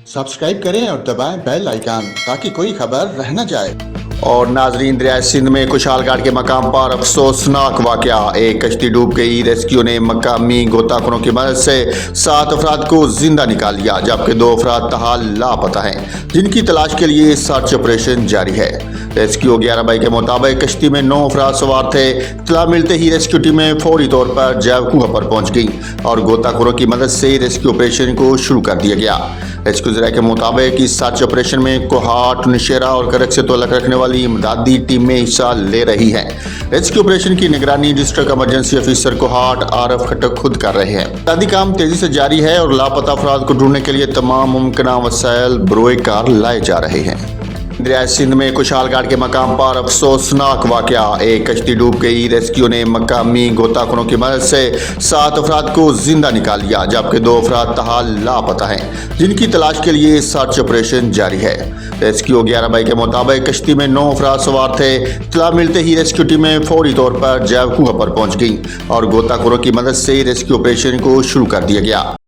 Subscribe करें और दबाएं बेल आइकन ताकि कोई खबर रह न जाए। और नाजरीन, दरिया सिंध में खुशहाल घाट के मकाम पर अफसोसनाक वाकया। एक कश्ती डूब गई। रेस्क्यू ने मकामी गोताखोरों की मदद से 7 अफराद को जिंदा निकाल लिया, जबकि 2 अफराद ताहाल लापता हैं, जिनकी तलाश के लिए सर्च ऑपरेशन जारी है। रेस्क्यू 11 मई के मुताबिक कश्ती में 9 अफराद सवार थे। इत्तला मिलते ही रेस्क्यू टीमें फौरी तौर पर जैवकुआ पर पहुंच गई और गोताखोरों की मदद से रेस्क्यू ऑपरेशन को शुरू कर दिया गया। रेस्क्यू जराये के मुताबिक इस सर्च ऑपरेशन में कोहाट, नौशेरा और करक से तल्लुक रखने वाली इमदादी टीमें हिस्सा ले रही हैं। रेस्क्यू ऑपरेशन की निगरानी डिस्ट्रिक्ट इमरजेंसी ऑफिसर कोहाट आरफ खटक खुद कर रहे हैं। इमदादी काम तेजी से जारी है और लापता अफराद को ढूंढने के लिए तमाम मुमकिन वसाइल बरोए कार लाए जा रहे हैं। दरिया सिंध में खुशहाल घाट के मकाम पर अफसोसनाक वाकया। एक कश्ती डूब गई। रेस्क्यू ने मकामी गोताखोरों की मदद से 7 अफराद को जिंदा निकाल लिया, जबकि 2 अफराद ताहाल लापता हैं, जिनकी तलाश के लिए सर्च ऑपरेशन जारी है। रेस्क्यू 11 मई के मुताबिक कश्ती में 9 अफराद सवार थे। इत्तला मिलते ही रेस्क्यू टीमें फौरी तौर पर जैवकुआ पर पहुंच गई और गोताखोरों की मदद से रेस्क्यू ऑपरेशन को शुरू कर दिया गया।